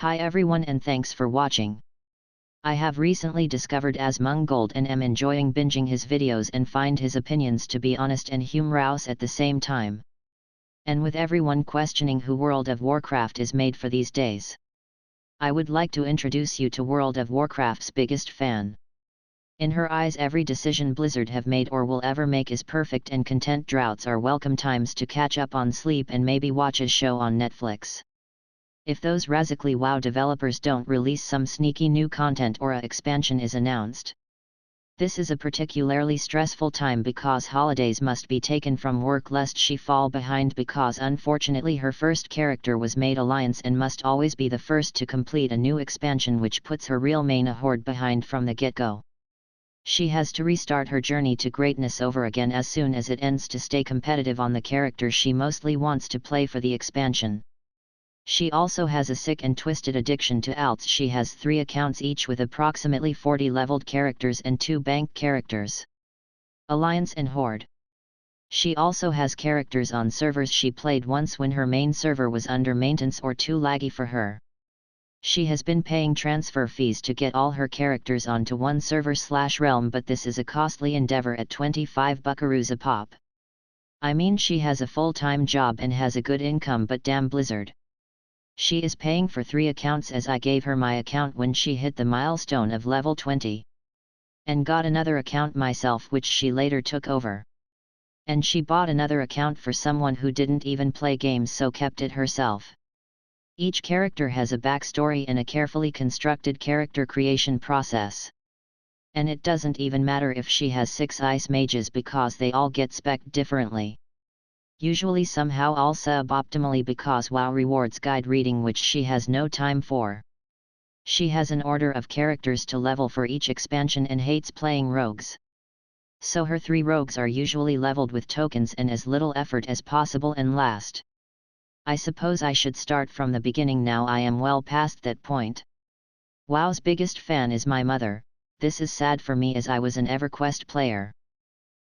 Hi everyone and thanks for watching. I have recently discovered Asmongold and am enjoying binging his videos and find his opinions to be honest and humorous at the same time. And with everyone questioning who World of Warcraft is made for these days, I would like to introduce you to World of Warcraft's biggest fan. In her eyes every decision Blizzard have made or will ever make is perfect and content droughts are welcome times to catch up on sleep and maybe watch a show on Netflix. If those Razikli WoW developers don't release some sneaky new content or a expansion is announced. This is a particularly stressful time because holidays must be taken from work lest she fall behind because unfortunately her first character was made Alliance and must always be the first to complete a new expansion which puts her real main Horde behind from the get-go. She has to restart her journey to greatness over again as soon as it ends to stay competitive on the character she mostly wants to play for the expansion. She also has a sick and twisted addiction to alts. She has 3 accounts each with approximately 40 leveled characters and 2 bank characters, Alliance and Horde. She also has characters on servers she played once when her main server was under maintenance or too laggy for her. She has been paying transfer fees to get all her characters onto one server/realm, but this is a costly endeavor at 25 buckaroos a pop. I mean, she has a full-time job and has a good income, but damn Blizzard. She is paying for 3 accounts as I gave her my account when she hit the milestone of level 20. And got another account myself which she later took over. And she bought another account for someone who didn't even play games so kept it herself. Each character has a backstory and a carefully constructed character creation process. And it doesn't even matter if she has 6 ice mages because they all get spec'd differently. Usually somehow all suboptimally because WoW rewards guide reading which she has no time for. She has an order of characters to level for each expansion and hates playing rogues. So her 3 rogues are usually leveled with tokens and as little effort as possible and last. I suppose I should start from the beginning now. I am well past that point. WoW's biggest fan is my mother. This is sad for me as I was an EverQuest player.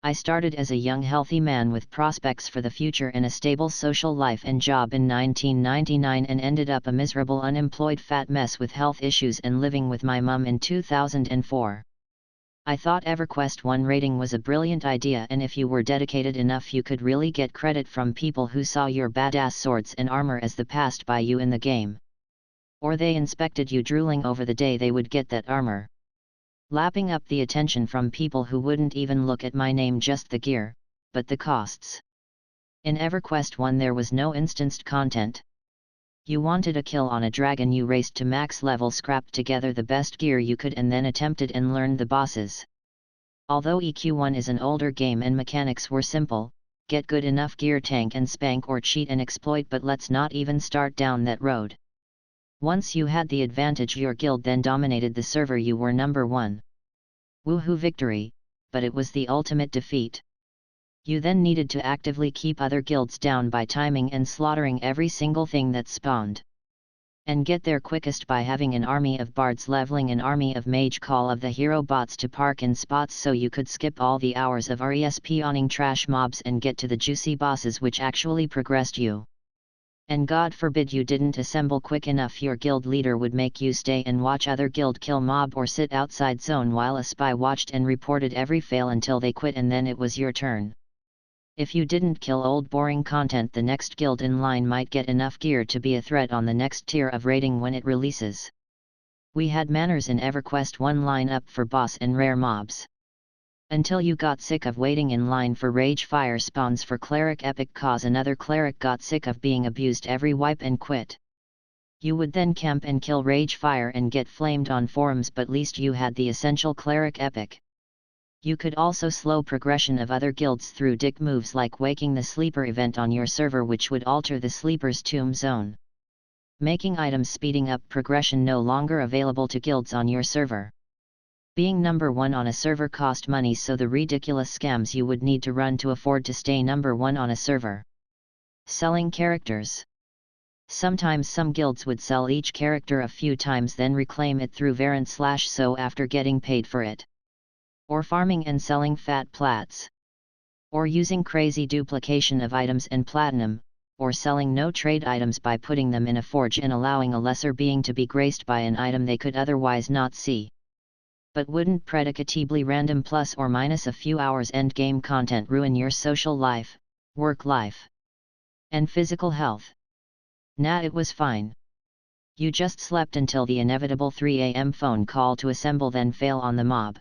I started as a young healthy man with prospects for the future and a stable social life and job in 1999 and ended up a miserable unemployed fat mess with health issues and living with my mum in 2004. I thought EverQuest 1 rating was a brilliant idea, and if you were dedicated enough you could really get credit from people who saw your badass swords and armor as the passed by you in the game. Or they inspected you drooling over the day they would get that armor. Lapping up the attention from people who wouldn't even look at my name, just the gear, but the costs. In EverQuest 1 there was no instanced content. You wanted a kill on a dragon, you raced to max level, scrapped together the best gear you could and then attempted and learned the bosses. Although EQ1 is an older game and mechanics were simple, get good enough gear, tank and spank or cheat and exploit, but let's not even start down that road. Once you had the advantage, your guild then dominated the server, you were number 1. Woohoo victory, but it was the ultimate defeat. You then needed to actively keep other guilds down by timing and slaughtering every single thing that spawned. And get there quickest by having an army of bards leveling an army of mage call of the hero bots to park in spots so you could skip all the hours of respawning trash mobs and get to the juicy bosses which actually progressed you. And God forbid you didn't assemble quick enough, your guild leader would make you stay and watch other guild kill mob or sit outside zone while a spy watched and reported every fail until they quit, and then it was your turn. If you didn't kill old boring content, the next guild in line might get enough gear to be a threat on the next tier of rating when it releases. We had manners in EverQuest 1 line up for boss and rare mobs. Until you got sick of waiting in line for rage fire spawns for cleric epic cause another cleric got sick of being abused every wipe and quit. You would then camp and kill rage fire and get flamed on forums, but least you had the essential cleric epic. You could also slow progression of other guilds through dick moves like waking the sleeper event on your server which would alter the sleeper's tomb zone, making items speeding up progression no longer available to guilds on your server. Being number 1 on a server cost money, so the ridiculous scams you would need to run to afford to stay number 1 on a server. Selling characters. Sometimes some guilds would sell each character a few times then reclaim it through variant/so after getting paid for it. Or farming and selling fat plats. Or using crazy duplication of items and platinum, or selling no trade items by putting them in a forge and allowing a lesser being to be graced by an item they could otherwise not see. But wouldn't predicatably random plus or minus a few hours endgame content ruin your social life, work life, and physical health? Nah, it was fine. You just slept until the inevitable 3 AM phone call to assemble, then fail on the mob.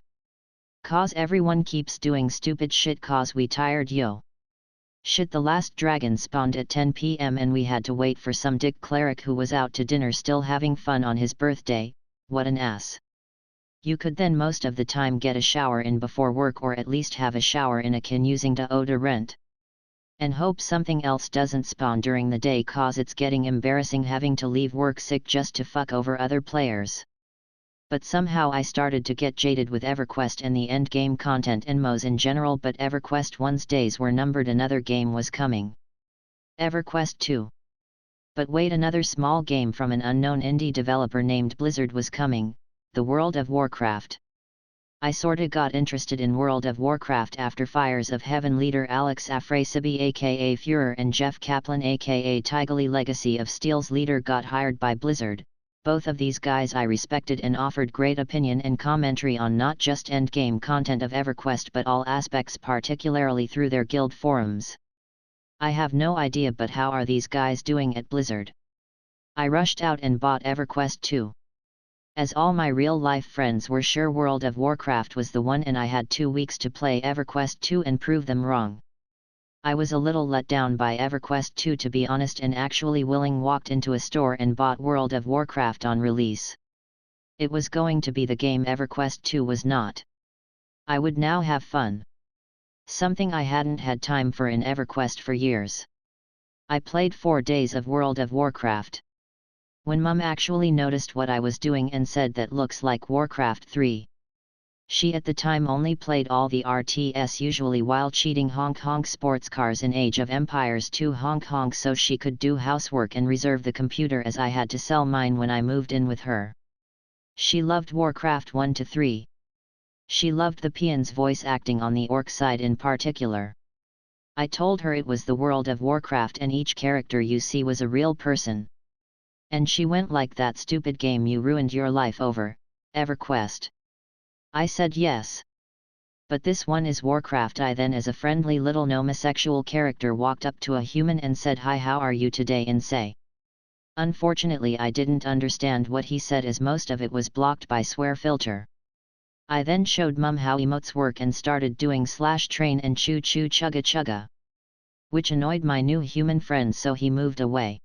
Cause everyone keeps doing stupid shit cause we tired yo. Shit, the last dragon spawned at 10 PM and we had to wait for some dick cleric who was out to dinner still having fun on his birthday. What an ass. You could then most of the time get a shower in before work, or at least have a shower in a can using the to rent. And hope something else doesn't spawn during the day cause it's getting embarrassing having to leave work sick just to fuck over other players. But somehow I started to get jaded with EverQuest and the endgame content and MOs in general, but EverQuest 1's days were numbered. Another game was coming. EverQuest 2. But wait, another small game from an unknown indie developer named Blizzard was coming, the World of Warcraft. I sorta got interested in World of Warcraft after Fires of Heaven leader Alex Afrasiabi aka Führer and Jeff Kaplan aka Tigally Legacy of Steel's leader got hired by Blizzard. Both of these guys I respected and offered great opinion and commentary on not just endgame content of EverQuest but all aspects, particularly through their guild forums. I have no idea, but how are these guys doing at Blizzard? I rushed out and bought EverQuest 2. As all my real-life friends were sure World of Warcraft was the one and I had 2 weeks to play EverQuest 2 and prove them wrong. I was a little let down by EverQuest 2 to be honest, and actually walked into a store and bought World of Warcraft on release. It was going to be the game EverQuest 2 was not. I would now have fun. Something I hadn't had time for in EverQuest for years. I played 4 days of World of Warcraft. When Mum actually noticed what I was doing and said that looks like Warcraft 3. She at the time only played all the RTS usually while cheating honk honk sports cars in Age of Empires 2 honk honk so she could do housework and reserve the computer as I had to sell mine when I moved in with her. She loved Warcraft 1 to 3. She loved the peon's voice acting on the orc side in particular. I told her it was the World of Warcraft and each character you see was a real person. And she went like, that stupid game you ruined your life over, EverQuest. I said yes. But this one is Warcraft. I then, as a friendly little homosexual character, walked up to a human and said, "Hi, how are you today?" and say. Unfortunately I didn't understand what he said as most of it was blocked by swear filter. I then showed Mum how emotes work and started doing /train and choo choo chugga chugga. Which annoyed my new human friend, so he moved away.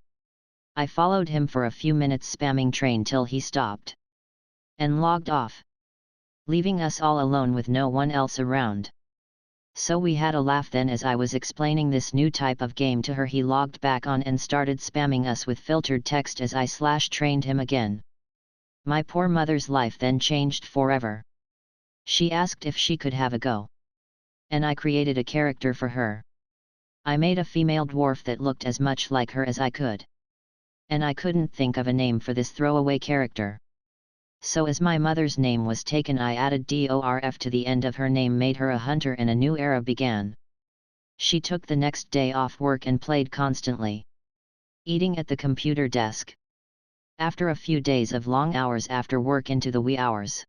I followed him for a few minutes spamming train till he stopped. And logged off. Leaving us all alone with no one else around. So we had a laugh. Then as I was explaining this new type of game to her, he logged back on and started spamming us with filtered text as I /trained him again. My poor mother's life then changed forever. She asked if she could have a go. And I created a character for her. I made a female dwarf that looked as much like her as I could. And I couldn't think of a name for this throwaway character. So as my mother's name was taken, I added DORF to the end of her name, made her a hunter, and a new era began. She took the next day off work and played constantly. Eating at the computer desk. After a few days of long hours after work into the wee hours.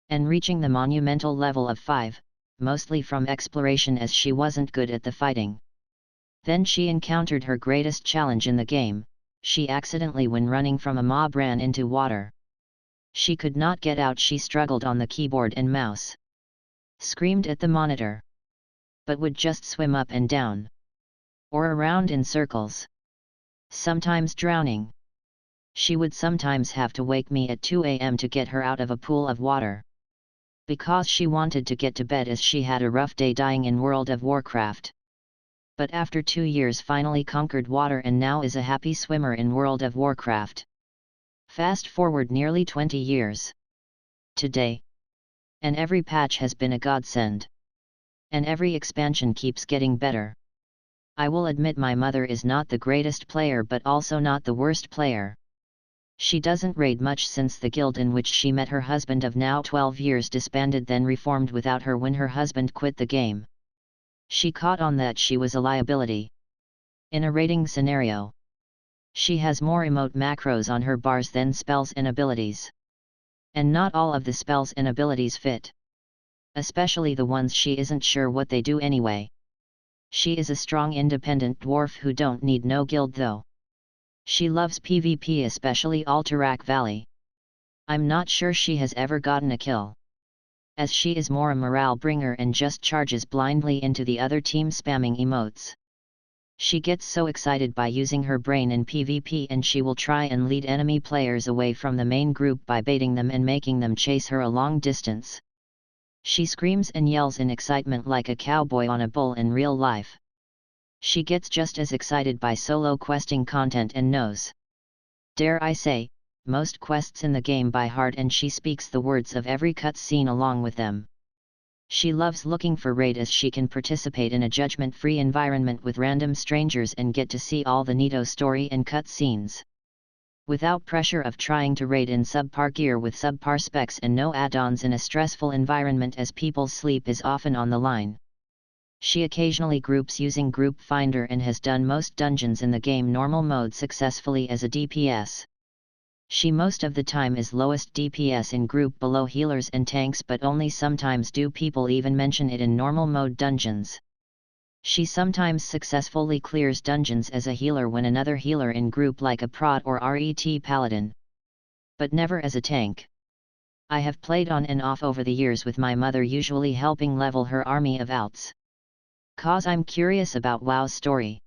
And reaching the monumental level of 5, mostly from exploration as she wasn't good at the fighting. Then she encountered her greatest challenge in the game. She accidentally, when running from a mob, ran into water. She could not get out. She struggled on the keyboard and mouse. Screamed at the monitor. But would just swim up and down. Or around in circles. Sometimes drowning. She would sometimes have to wake me at 2 AM to get her out of a pool of water. Because she wanted to get to bed as she had a rough day dying in World of Warcraft. But after 2 years finally conquered water and now is a happy swimmer in World of Warcraft. Fast forward nearly 20 years. Today. And every patch has been a godsend. And every expansion keeps getting better. I will admit my mother is not the greatest player but also not the worst player. She doesn't raid much since the guild in which she met her husband of now 12 years disbanded, then reformed without her when her husband quit the game. She caught on that she was a liability. In a raiding scenario, she has more emote macros on her bars than spells and abilities. And not all of the spells and abilities fit. Especially the ones she isn't sure what they do anyway. She is a strong independent dwarf who don't need no guild though. She loves PvP, especially Alterac Valley. I'm not sure she has ever gotten a kill, as she is more a morale bringer and just charges blindly into the other team spamming emotes. She gets so excited by using her brain in PvP, and she will try and lead enemy players away from the main group by baiting them and making them chase her a long distance. She screams and yells in excitement like a cowboy on a bull in real life. She gets just as excited by solo questing content and knows, dare I say, most quests in the game by heart, and she speaks the words of every cutscene along with them. She loves looking for raid, as she can participate in a judgment-free environment with random strangers and get to see all the neato story and cutscenes. Without pressure of trying to raid in subpar gear with subpar specs and no add-ons in a stressful environment as people's sleep is often on the line. She occasionally groups using Group Finder and has done most dungeons in the game normal mode successfully as a DPS. She most of the time is lowest DPS in group below healers and tanks, but only sometimes do people even mention it in normal mode dungeons. She sometimes successfully clears dungeons as a healer when another healer in group like a prot or RET paladin. But never as a tank. I have played on and off over the years with my mother usually helping level her army of outs. Cause I'm curious about WoW's story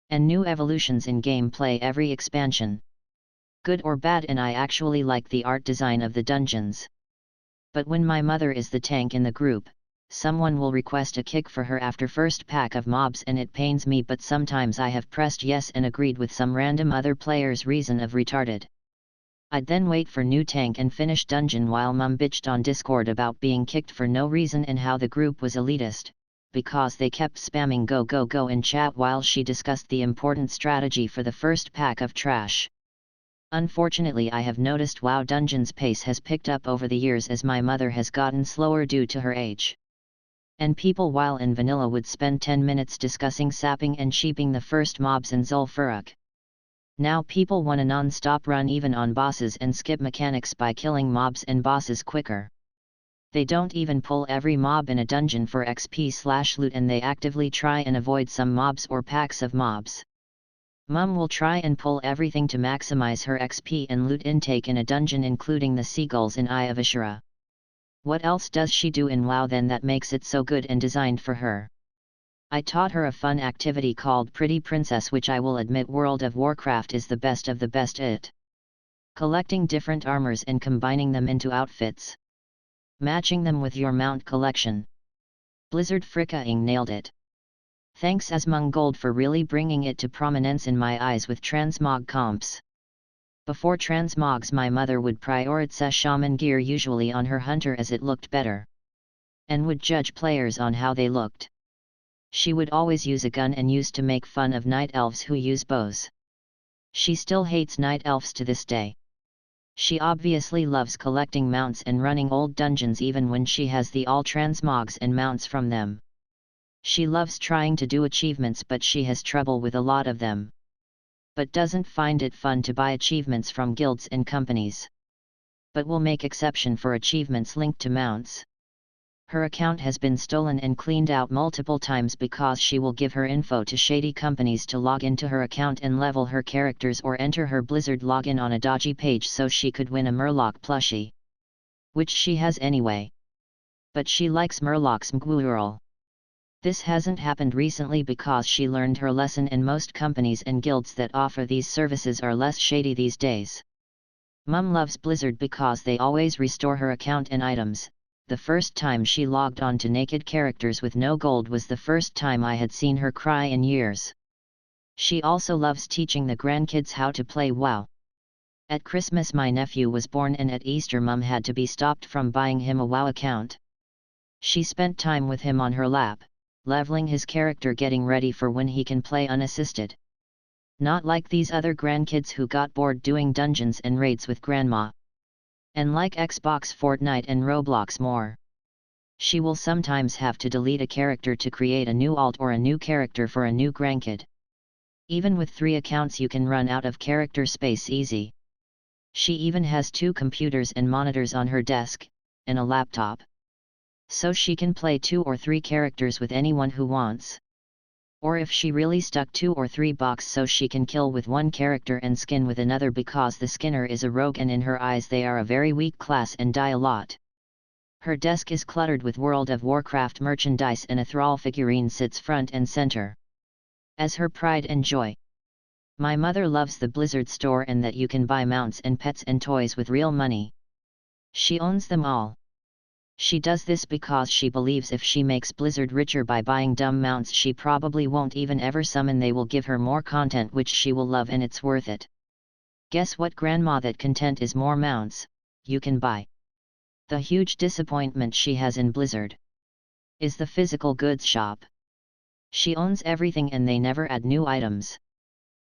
and new evolutions in gameplay every expansion. Good or bad, and I actually like the art design of the dungeons. But when my mother is the tank in the group, someone will request a kick for her after first pack of mobs and it pains me, but sometimes I have pressed yes and agreed with some random other player's reason of retarded. I'd then wait for new tank and finish dungeon while mum bitched on Discord about being kicked for no reason and how the group was elitist, because they kept spamming go go go in chat while she discussed the important strategy for the first pack of trash. Unfortunately, I have noticed WoW Dungeons' pace has picked up over the years as my mother has gotten slower due to her age. And people while in vanilla would spend 10 minutes discussing sapping and sheeping the first mobs in Zul'Farrak. Now people want a non-stop run even on bosses and skip mechanics by killing mobs and bosses quicker. They don't even pull every mob in a dungeon for XP/loot, and they actively try and avoid some mobs or packs of mobs. Mum will try and pull everything to maximize her XP and loot intake in a dungeon, including the seagulls in Eye of Ashura. What else does she do in WoW then that makes it so good and designed for her? I taught her a fun activity called Pretty Princess, which I will admit World of Warcraft is the best of the best at. Collecting different armors and combining them into outfits. Matching them with your mount collection. Blizzard fricking nailed it. Thanks Asmongold for really bringing it to prominence in my eyes with transmog comps. Before transmogs, my mother would prioritize shaman gear usually on her hunter as it looked better, and would judge players on how they looked. She would always use a gun and used to make fun of night elves who use bows. She still hates night elves to this day. She obviously loves collecting mounts and running old dungeons even when she has the all transmogs and mounts from them. She loves trying to do achievements, but she has trouble with a lot of them. But doesn't find it fun to buy achievements from guilds and companies. But will make exception for achievements linked to mounts. Her account has been stolen and cleaned out multiple times because she will give her info to shady companies to log into her account and level her characters or enter her Blizzard login on a dodgy page so she could win a Murloc plushie. Which she has anyway. But she likes Murloc's Mgwurl. This hasn't happened recently because she learned her lesson, and most companies and guilds that offer these services are less shady these days. Mum loves Blizzard because they always restore her account and items. The first time she logged on to naked characters with no gold was the first time I had seen her cry in years. She also loves teaching the grandkids how to play WoW. At Christmas my nephew was born, and at Easter Mum had to be stopped from buying him a WoW account. She spent time with him on her lap, leveling his character, getting ready for when he can play unassisted. Not like these other grandkids who got bored doing dungeons and raids with grandma. And like Xbox, Fortnite and Roblox more. She will sometimes have to delete a character to create a new alt or a new character for a new grandkid. Even with 3 accounts you can run out of character space easy. She even has 2 computers and monitors on her desk, and a laptop. So she can play 2 or 3 characters with anyone who wants. Or if she really stuck 2 or 3 box so she can kill with one character and skin with another because the skinner is a rogue and in her eyes they are a very weak class and die a lot. Her desk is cluttered with World of Warcraft merchandise and a Thrall figurine sits front and center as her pride and joy. My mother loves the Blizzard store and that you can buy mounts and pets and toys with real money. She owns them all. She does this because she believes if she makes Blizzard richer by buying dumb mounts she probably won't even ever summon, they will give her more content which she will love and it's worth it. Guess what, grandma, that content is more mounts you can buy. The huge disappointment she has in Blizzard is the physical goods shop. She owns everything and they never add new items.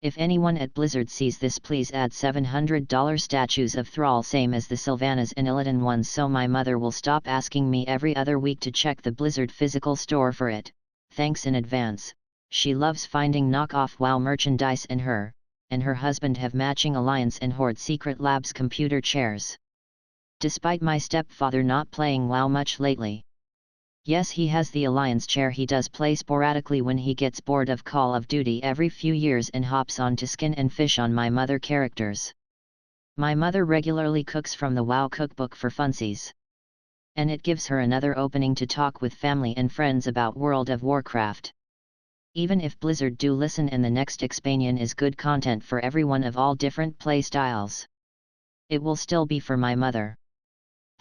If anyone at Blizzard sees this, please add $700 statues of Thrall same as the Sylvanas and Illidan ones so my mother will stop asking me every other week to check the Blizzard physical store for it. Thanks in advance. She loves finding knockoff WoW merchandise and her husband have matching Alliance and Horde Secret Labs computer chairs. Despite my stepfather not playing WoW much lately. Yes, he has the Alliance chair he does play sporadically when he gets bored of Call of Duty every few years and hops on to skin and fish on my mother characters. My mother regularly cooks from the WoW cookbook for funsies. And it gives her another opening to talk with family and friends about World of Warcraft. Even if Blizzard do listen and the next expansion is good content for everyone of all different play styles, it will still be for my mother,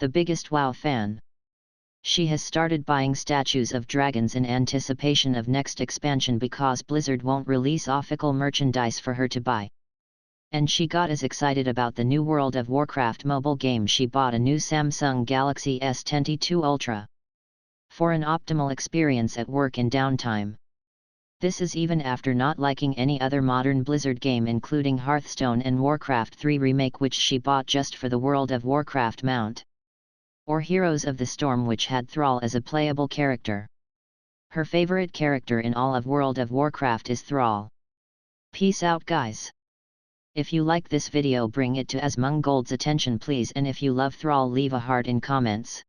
the biggest WoW fan. She has started buying statues of dragons in anticipation of next expansion because Blizzard won't release official merchandise for her to buy. And she got as excited about the new World of Warcraft mobile game she bought a new Samsung Galaxy S22 Ultra. For an optimal experience at work and downtime. This is even after not liking any other modern Blizzard game including Hearthstone and Warcraft 3 Remake which she bought just for the World of Warcraft mount. Or Heroes of the Storm which had Thrall as a playable character. Her favorite character in all of World of Warcraft is Thrall. Peace out guys. If you like this video bring it to Asmongold's attention please, and if you love Thrall leave a heart in comments.